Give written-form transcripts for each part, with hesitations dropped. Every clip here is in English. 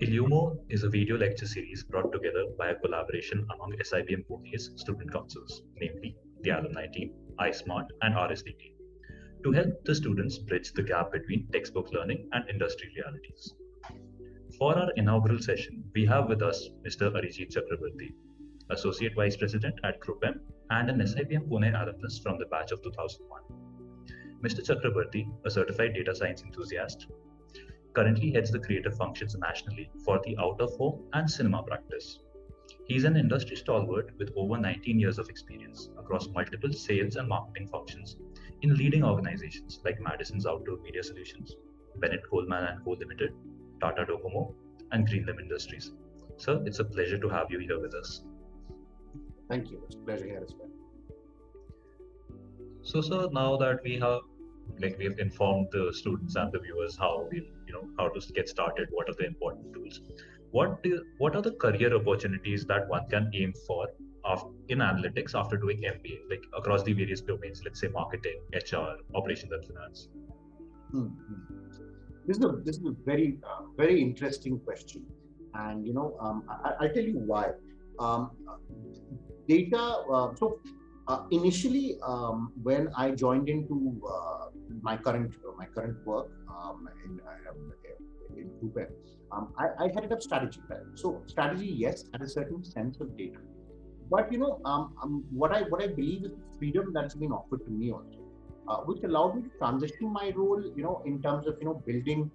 Illumo is a video lecture series brought together by a collaboration among SIBM Pune's student councils, namely the alumni team, iSmart, and RSD team, to help the students bridge the gap between textbook learning and industry realities. For our inaugural session, we have with us Mr. Arijit Chakrabarti, Associate Vice President at Group M and an SIBM Pune alumnus from the batch of 2001. Mr. Chakrabarti, a certified data science enthusiast, currently heads the creative functions nationally for the out of home and cinema practice. He's an industry stalwart with over 19 years of experience across multiple sales and marketing functions in leading organizations like Madison's Outdoor Media Solutions, Bennett Coleman and Co. Limited, Tata Docomo, and Greenlam Industries. Sir, it's a pleasure to have you here with us. Thank you. It's a pleasure here as well. So, sir, now that we've informed the students and the viewers how to get started, what are the important tools, what are the career opportunities that one can aim for in analytics after doing MBA, like across the various domains, let's say marketing, HR, operations and finance? This is a very very interesting question, and I'll tell you why. Um, Data. Initially, when I joined into my current work in Uber, I headed up strategy. Right? So strategy, yes, had a certain sense of data, but what I believe is the freedom that's been offered to me also, which allowed me to transition my role, in terms of building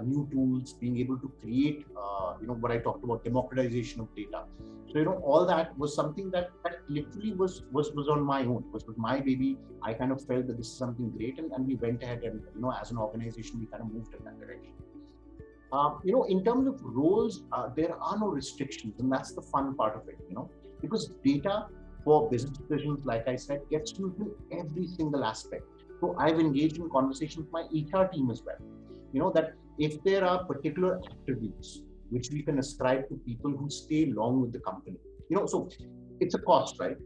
new tools, being able to create, what I talked about, democratization of data. So all that was something that literally was on my own, was my baby. I kind of felt that this is something great, and we went ahead and as an organization we kind of moved in that direction. In terms of roles, there are no restrictions, and that's the fun part of it. Because data for business decisions, like I said, gets into every single aspect. So I've engaged in conversations with my HR team as well. That if there are particular attributes which we can ascribe to people who stay long with the company, so it's a cost, right?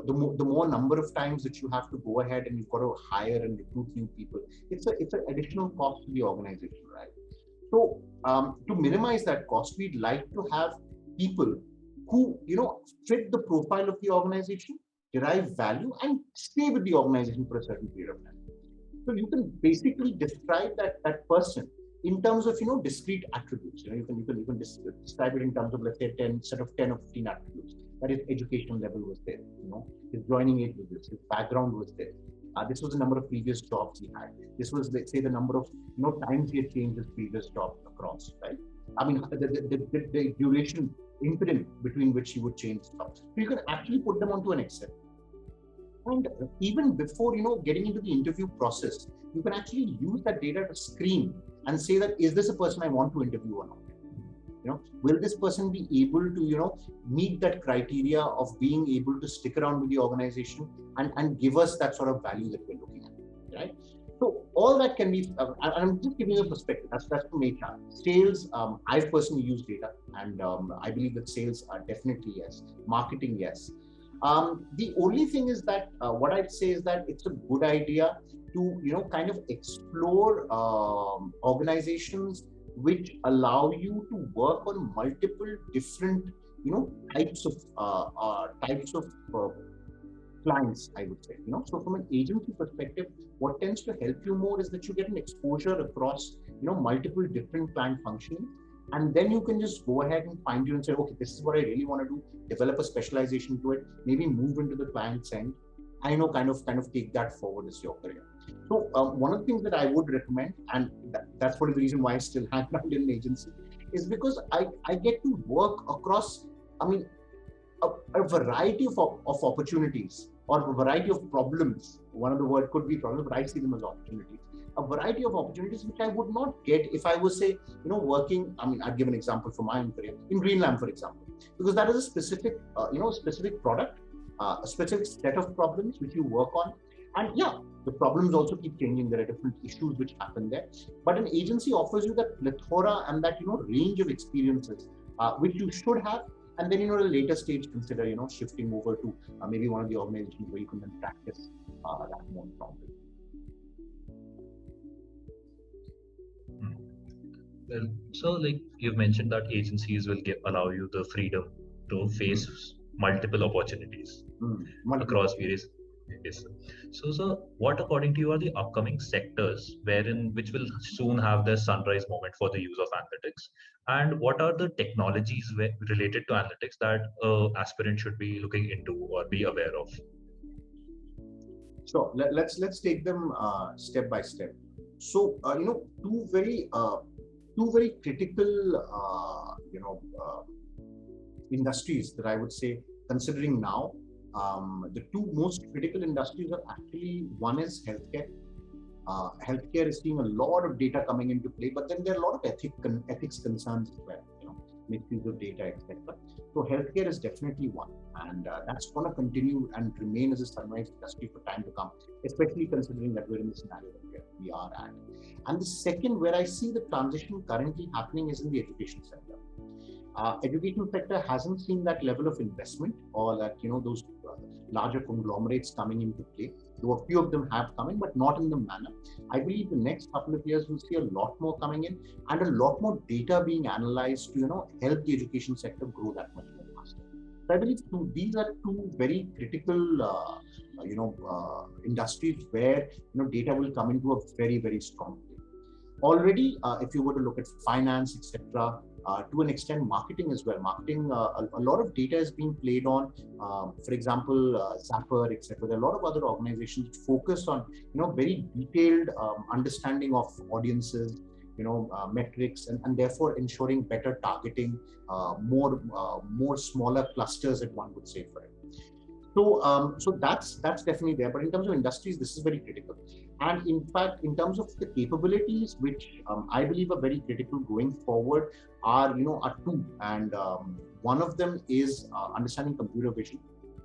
The more number of times that you have to go ahead and you've got to hire and recruit new people, it's an additional cost to the organization, right? So to minimize that cost, we'd like to have people who fit the profile of the organization, derive value, and stay with the organization for a certain period of time. So you can basically describe that person in terms of discrete attributes. You can describe it in terms of, let's say, 10 set of 10 or 15 attributes. That is, education level was there. His joining age was this. His background was there. This was the number of previous jobs he had. This was, let's say, the number of times he had changed his previous job across, right? I mean, the duration interim between which he would change jobs. So you can actually put them onto an Excel. And even before getting into the interview process, you can actually use that data to screen and say that, is this a person I want to interview or not? Will this person be able to meet that criteria of being able to stick around with the organization and give us that sort of value that we're looking at, right? So all that can be, I'm just giving you a perspective. That's from HR. Sales, I've personally used data, and I believe that sales are definitely yes. Marketing, yes. The only thing is that what I'd say is that it's a good idea to kind of explore organizations which allow you to work on multiple different types of clients, I would say. So from an agency perspective, what tends to help you more is that you get an exposure across multiple different client functions. And then you can just go ahead and find you and say, okay, this is what I really want to do, develop a specialization to it, maybe move into the client's end. Kind of take that forward as your career. So one of the things that I would recommend, and that's one of the reasons why I still hang around in an agency, is because I get to work across, a variety of opportunities, or a variety of problems. One of the word could be problems, but I see them as opportunities. A variety of opportunities which I would not get if I was, say, working. I'd give an example from my own career in Greenlam, for example, because that is a specific, specific product, a specific set of problems which you work on. And yeah, the problems also keep changing. There are different issues which happen there. But an agency offers you that plethora and that range of experiences which you should have. And then at a later stage consider shifting over to maybe one of the organizations where you can then practice that more strongly. Well, so like you've mentioned that agencies will allow you the freedom to face Mm, multiple opportunities multiple across opportunities. various. Yes. So, what according to you are the upcoming sectors wherein which will soon have their sunrise moment for the use of analytics, and what are the technologies related to analytics that aspirant should be looking into or be aware of? So let's take them step by step. So two very critical industries that I would say, considering now, the two most critical industries are actually, one is healthcare. Healthcare is seeing a lot of data coming into play, but then there are a lot of ethics concerns as well, misuse of data, etc. So healthcare is definitely one, and that's going to continue and remain as a sunrise industry for time to come, especially considering that we're in the scenario that we are at. And the second, where I see the transition currently happening, is in the education sector. Education sector hasn't seen that level of investment, or that those larger conglomerates coming into play. Though a few of them have come in, but not in the manner. I believe the next couple of years we'll see a lot more coming in, and a lot more data being analyzed to help the education sector grow that much more faster. So I believe these are two very critical industries where data will come into a very, very strong way. Already, if you were to look at finance, etc., to an extent, marketing as well. Marketing, a lot of data is being played on. For example, Zapper, etc. There are a lot of other organizations which focus on very detailed understanding of audiences, metrics, and therefore ensuring better targeting, more smaller clusters, that one would say for it. So that's definitely there. But in terms of industries, this is very critical. And in fact, in terms of the capabilities, which I believe are very critical going forward, are two. And one of them is understanding computer vision.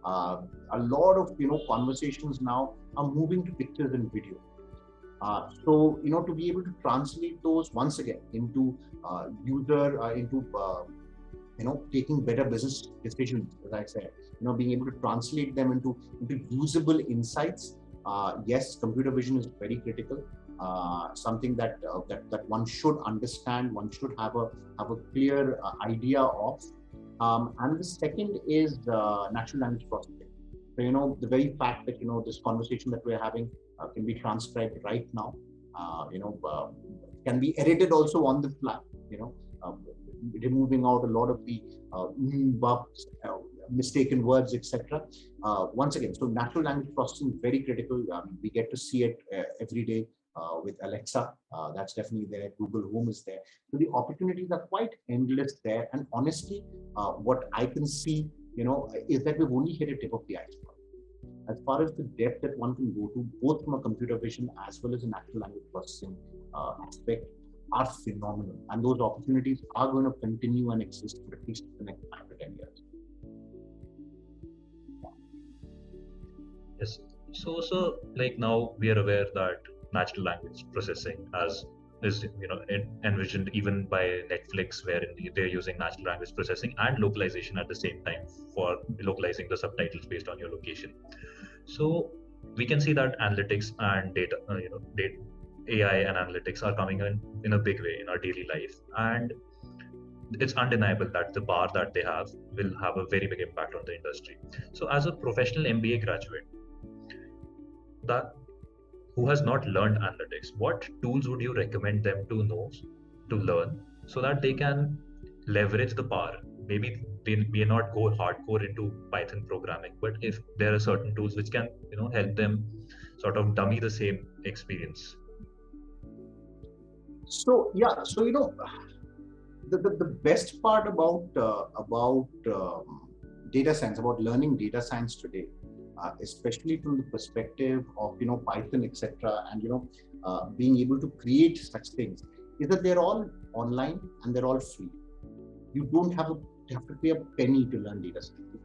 A lot of conversations now are moving to pictures and video. So to be able to translate those once again into taking better business decisions, as I said, being able to translate them into usable insights. Yes, computer vision is very critical. Something that one should understand, one should have a clear idea of. And the second is natural language processing. So the very fact that this conversation that we're having can be transcribed right now, can be edited also on the fly. Removing out a lot of the bugs, mistaken words, etc. Once again, so natural language processing is very critical. We get to see it every day with Alexa. That's definitely there. Google Home is there. So the opportunities are quite endless there. And honestly, what I can see, is that we've only hit a tip of the iceberg. As far as the depth that one can go to, both from a computer vision as well as a natural language processing aspect, are phenomenal, and those opportunities are going to continue and exist for at least the next 5 to 10 years. Yes. So like now we are aware that natural language processing is envisioned even by Netflix, wherein they're using natural language processing and localization at the same time for localizing the subtitles based on your location. So we can see that analytics and data, AI and analytics are coming in a big way in our daily life, and it's undeniable that the bar that they have will have a very big impact on the industry. So as a professional MBA graduate that who has not learned analytics, what tools would you recommend them to know, to learn, so that they can leverage the power? Maybe they may not go hardcore into Python programming, but if there are certain tools which can help them sort of dummy the same experience. So yeah, so the best part about data science, about learning data science today, especially from the perspective of Python, etc., and being able to create such things, is that they're all online and they're all free. You don't have to pay a penny to learn data science.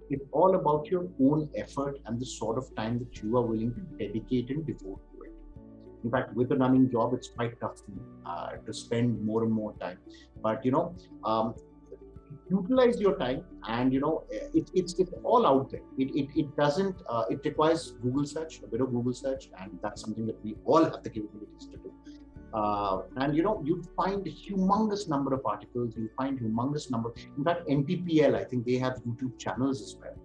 It's all about your own effort and the sort of time that you are willing to dedicate and devote to it. In fact, with a running job, it's quite tough to spend more and more time. But utilize your time, and it's all out there. It doesn't. It requires Google search, a bit of Google search, and that's something that we all have the capabilities to do. And you'd find a humongous number of articles, you find humongous number. In fact, NTPL, I think they have YouTube channels as well.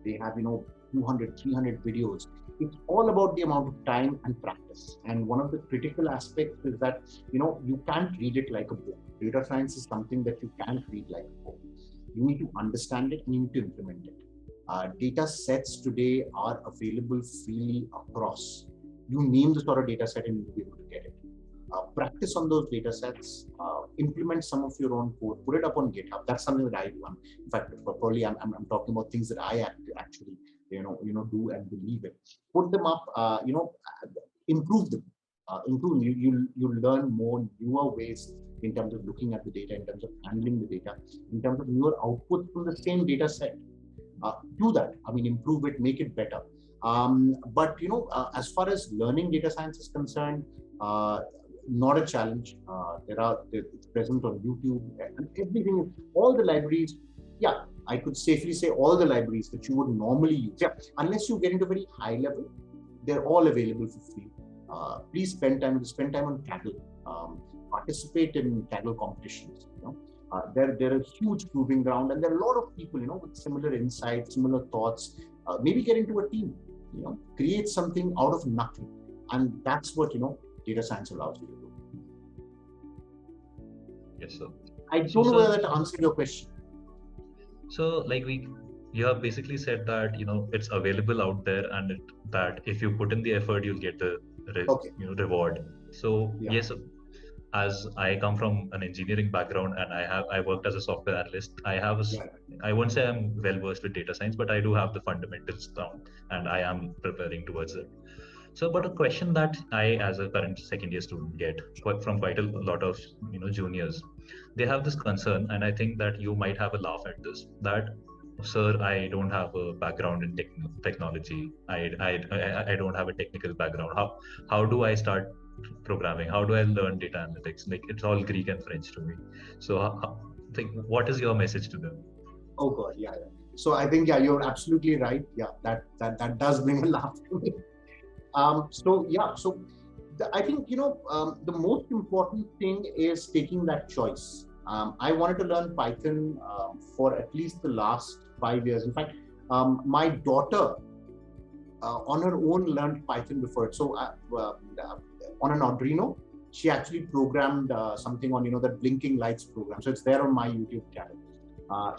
They have 200, 300 videos. It's all about the amount of time and practice. And one of the critical aspects is that you can't read it like a book. Data science is something that you can't read like a book. You need to understand it and you need to implement it. Data sets today are available freely across. You name the sort of data set and you'll be able to get it. Practice on those data sets, implement some of your own code, put it up on GitHub. That's something that I do. In fact, probably I'm talking about things that I actually do and believe in. Put them up, improve them. Improve. You learn more newer ways in terms of looking at the data, in terms of handling the data, in terms of newer outputs from the same data set. Do that. I mean, improve it, make it better. But as far as learning data science is concerned, not a challenge. It's present on YouTube and everything. All the libraries. Yeah, I could safely say all the libraries that you would normally use. Yeah, unless you get into very high level, they're all available for free. Please spend time on Kaggle. Participate in Kaggle competitions. They're a huge proving ground, and there are a lot of people, with similar insights, similar thoughts. Maybe get into a team, create something out of nothing, and that's what data science allows you to do. Yes, sir. I don't know whether that answered your question. So, you have basically said that it's available out there, and that if you put in the effort, you'll get the reward. So Yeah. yes, as I come from an engineering background and I worked as a software analyst, I won't say I'm well versed with data science, but I do have the fundamentals down and I am preparing towards it. So, but a question that I, as a current second year student, get from quite a lot of juniors, they have this concern, and I think that you might have a laugh at this. That, sir, I don't have a background in technology. I don't have a technical background. How do I start programming? How do I learn data analytics? Like, it's all Greek and French to me. So, what is your message to them? Oh God, yeah. So I think you're absolutely right. Yeah, that does bring a laugh to me. I think the most important thing is taking that choice. I wanted to learn Python for at least the last 5 years. In fact, my daughter on her own learned Python before it. So on an Arduino, she actually programmed something on that blinking lights program. So it's there on my YouTube channel.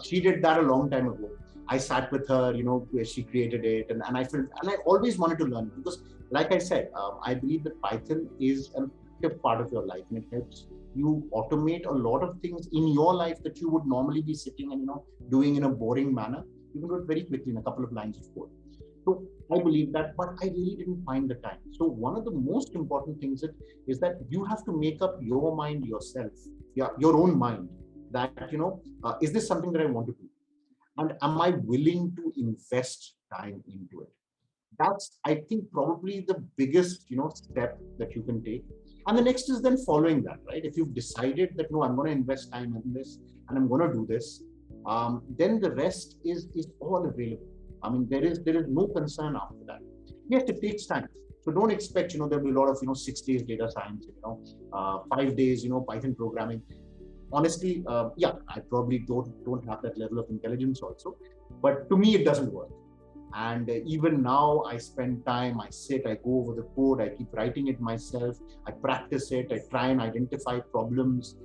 She did that a long time ago. I sat with her, where she created it, and I always wanted to learn it because, like I said, I believe that Python is an active part of your life, and it helps you automate a lot of things in your life that you would normally be sitting and doing in a boring manner. You can do it very quickly in a couple of lines of code. So I believe that, but I really didn't find the time. So one of the most important things is that you have to make up your mind yourself, your own mind. That is this something that I want to do? And am I willing to invest time into it? That's, I think, probably the biggest, step that you can take. And the next is then following that, right? If you've decided that, no, I'm going to invest time in this and I'm going to do this, then the rest is all available. I mean, there is no concern after that. Yes, it takes time. So don't expect, there'll be a lot of, 6 days data science, 5 days, Python programming. Honestly, I probably don't have that level of intelligence also, but to me, it doesn't work. And even now, I spend time, I sit, I go over the code, I keep writing it myself, I practice it, I try and identify problems.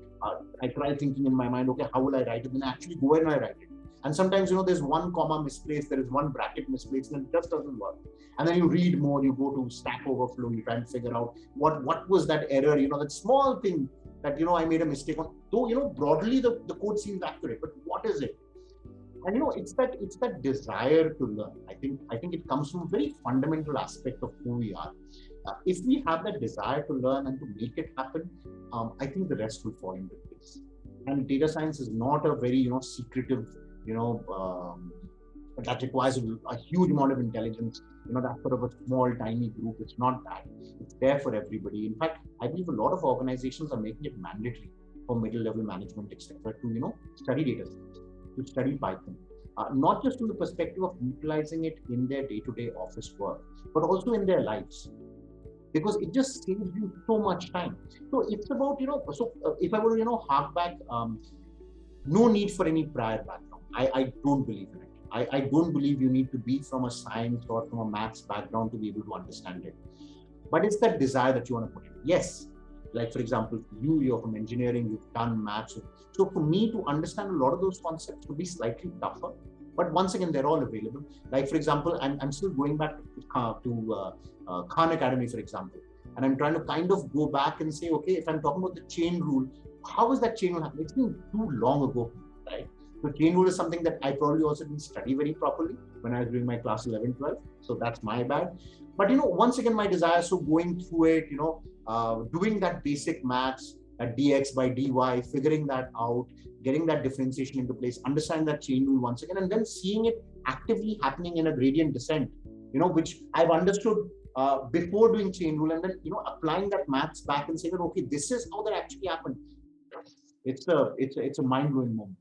I try thinking in my mind, okay, how will I write it? Then I actually go and I write it. And sometimes, there's one comma misplaced, there is one bracket misplaced, and it just doesn't work. And then you read more, you go to Stack Overflow, you try and figure out what was that error, that small thing that, I made a mistake on. Though, broadly, the code seems accurate, but what is it? And, it's that desire to learn. I think it comes from a very fundamental aspect of who we are. If we have that desire to learn and to make it happen, I think the rest will fall into place. And data science is not a very, secretive, that requires a huge amount of intelligence. That's sort of a small, tiny group. It's not that. It's there for everybody. In fact, I believe a lot of organizations are making it mandatory for middle-level management, etc., to study data science, to study Python, not just from the perspective of utilizing it in their day-to-day office work, but also in their lives. because it just saves you so much time. So it's about, if I were to, hark back, no need for any prior background. I don't believe in it. I don't believe you need to be from a science or from a maths background to be able to understand it. But it's that desire that you want to put in. Yes, like for example, you're from engineering, you've done maths. So for me to understand a lot of those concepts would be slightly tougher. But once again, they're all available. Like for example, I'm still going back to Khan Academy, for example. And I'm trying to kind of go back and say, okay, if I'm talking about the chain rule, how is that chain rule happening? It's been too long ago, right? So chain rule is something that I probably also didn't study very properly when I was doing my class 11, 12. So that's my bad. But once again, my desire, so going through it, doing that basic maths, that dx by dy, figuring that out, getting that differentiation into place, understand that chain rule once again, and then seeing it actively happening in a gradient descent, which I've understood before doing chain rule, and then applying that maths back and saying that, okay, this is how that actually happened. It's a mind-blowing moment.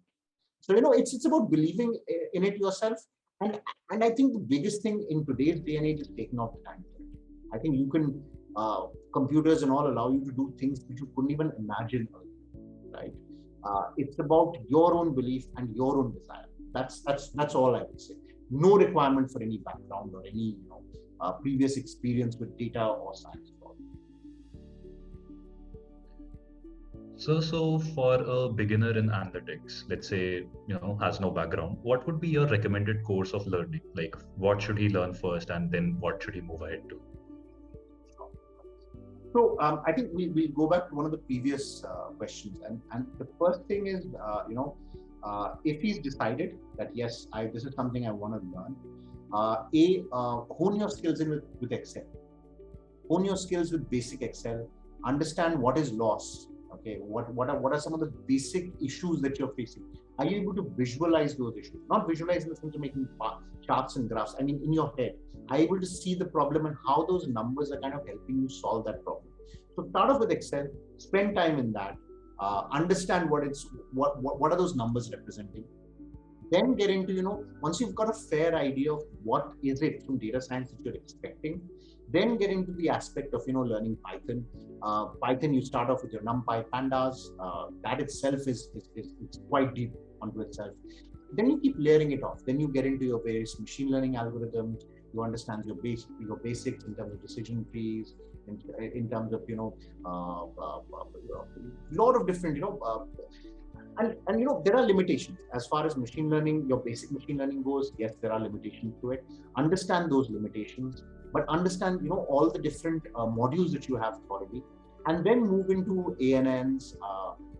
So it's about believing in it yourself, and I think the biggest thing in today's day and age is taking out the time. I think you can computers and all allow you to do things which you couldn't even imagine, right? It's about your own belief and your own desire. That's all I would say. No requirement for any background or any previous experience with data or science. So for a beginner in analytics, let's say, has no background, what would be your recommended course of learning? Like, what should he learn first, and then what should he move ahead to? So I think we'll go back to one of the previous questions, and the first thing is, if he's decided that yes, this is something I want to learn, hone your skills in with Excel. Hone your skills with basic Excel. Understand what is loss. Okay, what are some of the basic issues that you're facing? Are you able to visualize those issues? Not visualize in the sense of making charts and graphs. I mean, in your head, are you able to see the problem and how those numbers are kind of helping you solve that problem? So start off with Excel. Spend time in that. Understand what are those numbers representing. Then get into, once you've got a fair idea of what is it from data science that you're expecting, then get into the aspect of, learning Python. Python, you start off with your NumPy, Pandas. That itself is quite deep onto itself. Then you keep layering it off. Then you get into your various machine learning algorithms. You understand your basics in terms of decision trees, in terms of, lot of different, and there are limitations as far as machine learning, your basic machine learning goes. Yes, there are limitations to it. Understand those limitations, but understand all the different modules that you have already, and then move into ANNs,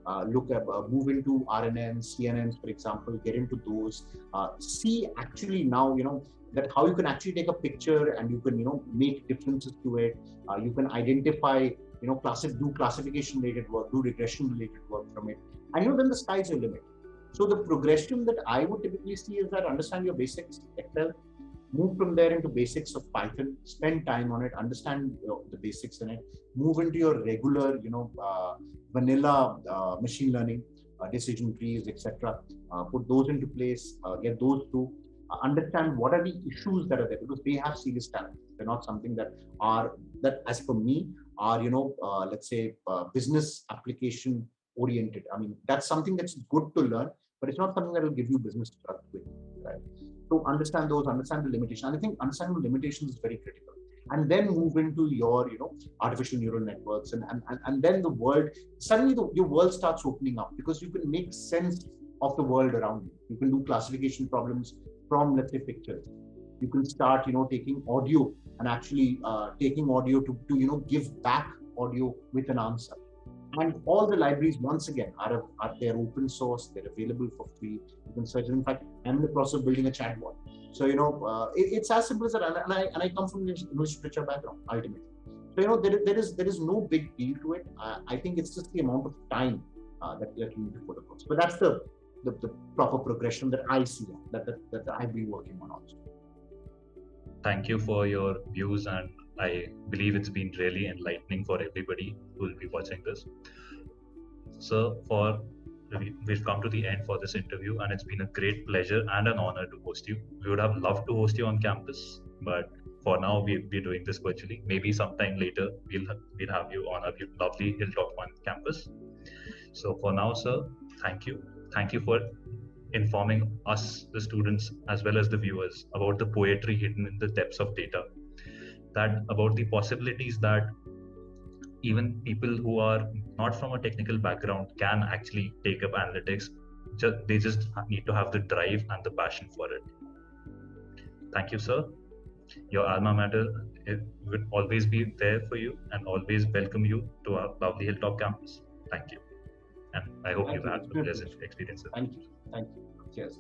move into RNNs, CNNs, for example. Get into those. See actually now that how you can actually take a picture and you can make differences to it. You can identify do classification related work, do regression related work from it. And then the sky's your limit. So the progression that I would typically see is that understand your basics, Excel, move from there into basics of Python, spend time on it, understand the basics in it, move into your regular, vanilla machine learning, decision trees, etc. Put those into place, get those through, understand what are the issues that are there, because they have serious challenges. They're not something that as per me, are, let's say, business application oriented. I mean, that's something that's good to learn, but it's not something that will give you business trust with, right? So understand the limitations. And I think understanding the limitations is very critical. And then move into your, artificial neural networks, and then the world, suddenly your world starts opening up, because you can make sense of the world around you. You can do classification problems from, let's say, pictures. You can start, taking audio and actually taking audio to give back audio with an answer. And all the libraries, once again, are they're open source. They're available for free. You can search. In fact, I'm in the process of building a chatbot. So it's as simple as that. And I come from an English literature background, ultimately. So there is no big deal to it. I think it's just the amount of time that you need to put across. But that's the proper progression that I see, that I've been working on also. Thank you for your views, and I believe it's been really enlightening for everybody who will be watching this. So we've come to the end for this interview, and it's been a great pleasure and an honor to host you. We would have loved to host you on campus, but for now we're doing this virtually. Maybe sometime later we'll have you on a lovely Hilltop One campus. So for now, sir, thank you for informing us, the students, as well as the viewers, about the poetry hidden in the depths of data, that about the possibilities that even people who are not from a technical background can actually take up analytics. They just need to have the drive and the passion for it. Thank you, sir. Your alma mater will always be there for you and always welcome you to our lovely Hilltop campus. Thank you. And I hope you've had a pleasant experience. Thank you. Cheers.